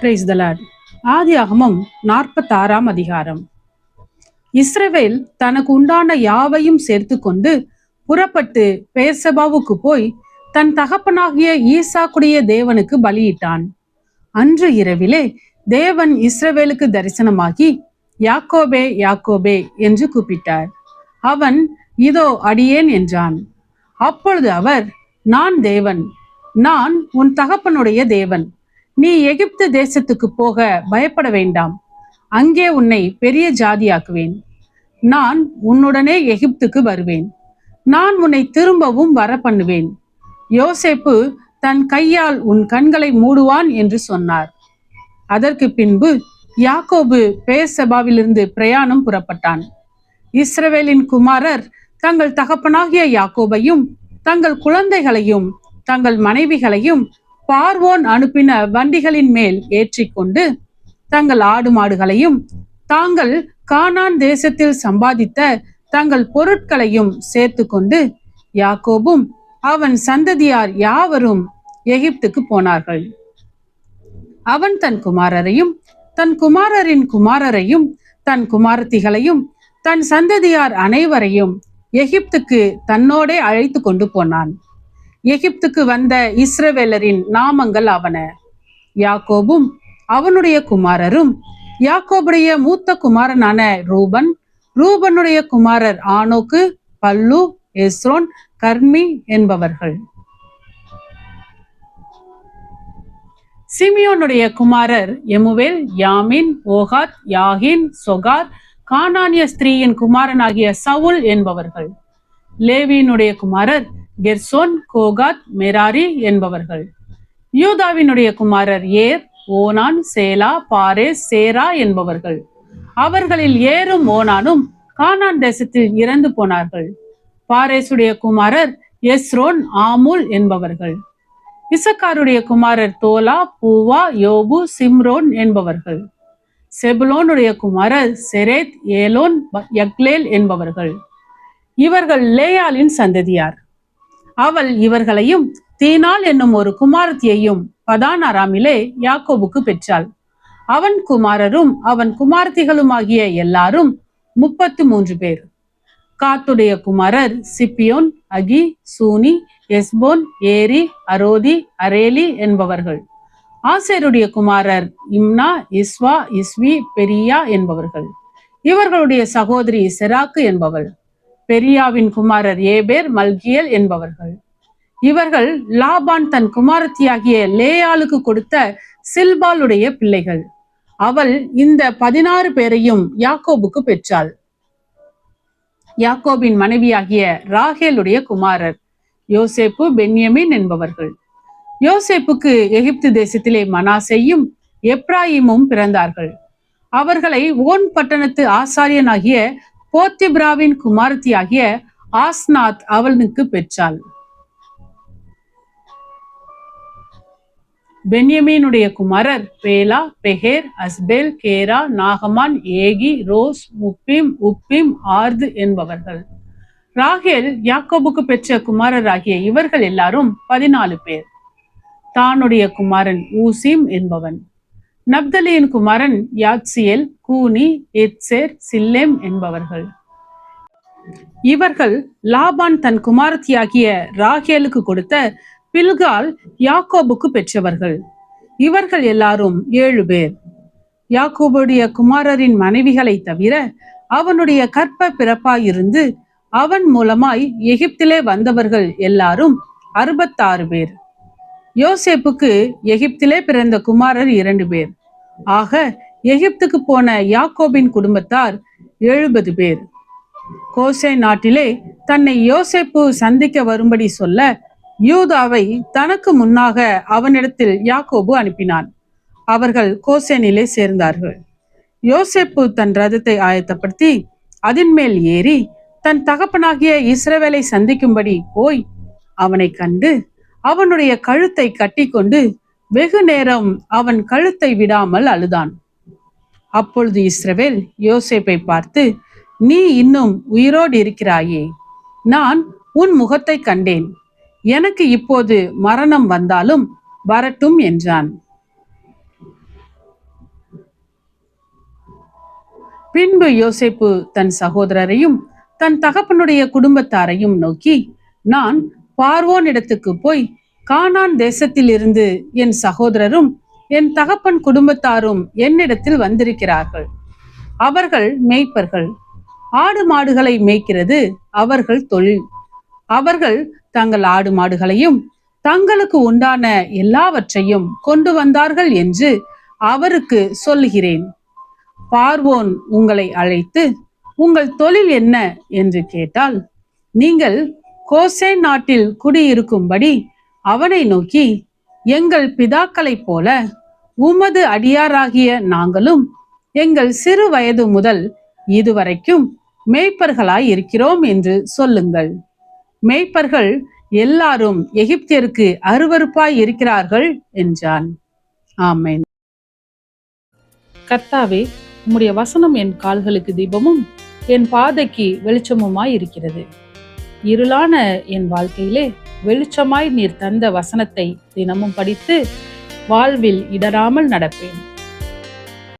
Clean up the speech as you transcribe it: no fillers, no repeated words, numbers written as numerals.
Praise the Lord. ஆதியாகமம் 46ஆம் அதிகாரம். இஸ்ரவேல் தனக்கு உண்டான யாவையும் சேர்த்து கொண்டு புறப்பட்டு பெயர்செபாவுக்கு போய் தன் தகப்பனாகிய ஈசாக்குடைய தேவனுக்கு பலியிட்டான். அன்று இரவிலே தேவன் இஸ்ரவேலுக்கு தரிசனமாகி, யாக்கோபே யாக்கோபே என்று கூப்பிட்டார். அவன், இதோ அடியேன் என்றான். அப்பொழுது அவர், நான் தேவன், நான் உன் தகப்பனுடைய தேவன். நீ எகிப்து தேசத்துக்கு போக பயப்பட வேண்டாம். அங்கே உன்னை பெரிய ஜாதியாக்குவேன். நான் உன்னுடனே எகிப்துக்கு வருவேன். நான் உன்னை திரும்பவும் வர பண்ணுவேன். யோசேப்பு தன் கையால் உன் கண்களை மூடுவான் என்று சொன்னார். அதற்கு பின்பு யாக்கோபு பெயர்செபாவிலிருந்து பிரயாணம் புறப்பட்டான். இஸ்ரவேலின் குமாரர் தங்கள் தகப்பனாகிய யாக்கோபையும் தங்கள் குழந்தைகளையும் தங்கள் மனைவிகளையும் பார்வோன் அனுப்பின வண்டிகளின் மேல் ஏற்றிக்கொண்டு தங்கள் ஆடு மாடுகளையும் தாங்கள் கானான் தேசத்தில் சம்பாதித்த தங்கள் பொருட்களையும் சேர்த்து கொண்டு யாக்கோபும் அவன் சந்ததியார் யாவரும் எகிப்துக்கு போனார்கள். அவன் தன் குமாரரையும் தன் குமாரரின் குமாரரையும் தன் குமாரத்திகளையும் தன் சந்ததியார் அனைவரையும் எகிப்துக்கு தன்னோடே அழைத்து கொண்டு போனான். எகிப்துக்கு வந்த இஸ்ரவேலரின் நாமங்கள் ஆவன: யாக்கோபும் அவனுடைய குமாரரும், யாக்கோபுடைய மூத்த குமாரனான ரூபன், ரூபனுடைய குமாரர் ஆனோக்கு, பல்லு, எஸ்ரோன், கர்மி என்பவர்கள். சிமியோனுடைய குமாரர் எமுவேல், யாமின், ஓகாத், யாகின், சொகார், கானானிய ஸ்திரீயின் குமாரனாகிய சவுல் என்பவர்கள். லேவியினுடைய குமாரர் கெர்சோன், கோகாத், மெராரி என்பவர்கள். யூதாவினுடைய குமாரர் ஏர், ஓனான், சேலா, பாரேஸ், சேரா என்பவர்கள். அவர்களில் ஏரும் ஓனானும் கானான் தேசத்தில் இறந்து போனார்கள். பாரேசுடைய குமாரர் எஸ்ரோன், ஆமுல் என்பவர்கள். இசக்காருடைய குமாரர் தோலா, பூவா, யோபு, சிம்ரோன் என்பவர்கள். செபுலோனுடைய குமாரர் செரேத், ஏலோன், யக்லேல் என்பவர்கள். இவர்கள் லேயாலின் சந்ததியார். அவள் இவர்களையும் தீனாள் என்னும் ஒரு குமாரத்தியையும் பதான் அராமிலே யாக்கோபுக்கு பெற்றாள். அவன் குமாரரும் அவன் குமாரத்திகளுமாகிய எல்லாரும் 33 பேர். காத்துடைய குமாரர் சிப்பியோன், அகி, சூனி, எஸ்போன், ஏரி, அரோதி, அரேலி என்பவர்கள். ஆசேருடைய குமாரர் இம்னா, இஸ்வா, இஸ்வி, பெரியா என்பவர்கள். இவர்களுடைய சகோதரி செராக்கு என்பவள். பெரியாவின் குமாரர் ஏபேர், மல்கியல் என்பவர்கள். இவர்கள் லாபான் தன் குமாரத்தியாகிய லேயாளுக்கு கொடுத்த சில்பாளுடைய பிள்ளைகள். அவள் இந்த 16 பேரையும் யாக்கோபுக்கு பெற்றாள். யாக்கோபின் மனைவியாகிய ராகேலுடைய குமாரர் யோசேப்பு, பென்யமின் என்பவர்கள். யோசேப்புக்கு எகிப்து தேசத்திலே மனாசேயும் எப்ராயிமும் பிறந்தார்கள். அவர்களை ஓன் பட்டணத்து ஆசாரியனாகிய போத்திப்ராவின் குமாரத்தியாகிய ஆஸ்நாத் அவனுக்கு பெற்றாள். பென்யமீனுடைய குமாரர் பேலா, பெஹேர், அஸ்பேல், கேரா, நாகமான், ஏகி, ரோஸ், முப்பிம், உப்பிம், ஆர்து என்பவர்கள். ராகேல் யாக்கோபுக்கு பெற்ற குமாரராகிய இவர்கள் எல்லாரும் 14 பேர். தானுடைய குமாரன் ஊசிம் என்பவன். நப்தலியின் குமாரன் யாத்சியேல், கூனி, எத்சேர், சில்லேம் என்பவர்கள். இவர்கள் லாபான் தன் குமாரத்தியாகிய ராகேலுக்கு கொடுத்த பில்கால் யாக்கோபுக்கு பெற்றவர்கள். இவர்கள் எல்லாரும் 7 பேர். யாக்கோபுடைய குமாரரின் மனைவிகளை தவிர அவனுடைய கற்ப பிறப்பாயிருந்து அவன் மூலமாய் எகிப்திலே வந்தவர்கள் எல்லாரும் 66 பேர். யோசேப்புக்கு எகிப்திலே பிறந்த குமாரர் 2 பேர். ஆக எகிப்துக்கு போன யாக்கோபின் குடும்பத்தார் 70 பேர். கோசே நாட்டிலே தன்னை யோசேப்பு சந்திக்க வரும்படி சொல்ல யூதாவை தனக்கு முன்னாக அவனிடத்தில் யாக்கோபு அனுப்பினான். அவர்கள் கோசேனிலே சேர்ந்தார்கள். யோசேப்பு தன் ரதத்தை ஆயத்தப்படுத்தி அதன் மேல் ஏறி தன் தகப்பனாகிய இஸ்ரவேலை சந்திக்கும்படி போய் அவனை கண்டு அவனுடைய கழுத்தை கட்டி கொண்டு வெகு நேரம் அவன் கழுத்தை விடாமல் அழுதான். அப்பொழுது இஸ்ரவேல் யோசேப்பை பார்த்து, நீ இன்னும் உயிரோடு இருக்கிறாயே, நான் உன் முகத்தை கண்டேன், எனக்கு இப்போது மரணம் வந்தாலும் வரட்டும் என்றான். பின்பு யோசேப்பு தன் சகோதரரையும் தன் தகப்பனுடைய குடும்பத்தாரையும் நோக்கி, நான் பார்வோன் இடத்துக்கு போய் கானான் தேசத்தில் இருந்து என் சகோதரரும் என் தகப்பன் குடும்பத்தாரும் என்னிடத்தில் வந்திருக்கிறார்கள். அவர்கள் மேய்ப்பர்கள். ஆடு மாடுகளை மேய்க்கிறது அவர்கள் தொழில். அவர்கள் தங்கள் ஆடு மாடுகளையும் தங்களுக்கு உண்டான எல்லாவற்றையும் கொண்டு வந்தார்கள் என்று அவருக்கு சொல்லுகிறேன். பார்வோன் உங்களை அழைத்து உங்கள் தொழில் என்ன என்று கேட்டால், நீங்கள் கோசேன் நாட்டில் குடியிருக்கும்படி அவனை நோக்கி, எங்கள் பிதாக்களைப் போல உமது அடியாராகிய நாங்களும் எங்கள் சிறு வயது முதல் இதுவரைக்கும் மேய்ப்பர்களாய் இருக்கிறோம் என்று சொல்லுங்கள். மேய்ப்பர்கள் எல்லாரும் எகிப்தியருக்கு அருவருப்பாய் இருக்கிறார்கள் என்றான். ஆமென். கர்த்தாவே, உம்முடைய வசனம் என் கால்களுக்கு தீபமும் என் பாதைக்கு வெளிச்சமுமாய் இருக்கிறது. இருளான என் வாழ்க்கையிலே வெளிச்சமாய் நீர் தந்த வசனத்தை தினமும் படித்து வாழ்வில் இடராமல் நடப்பேன்.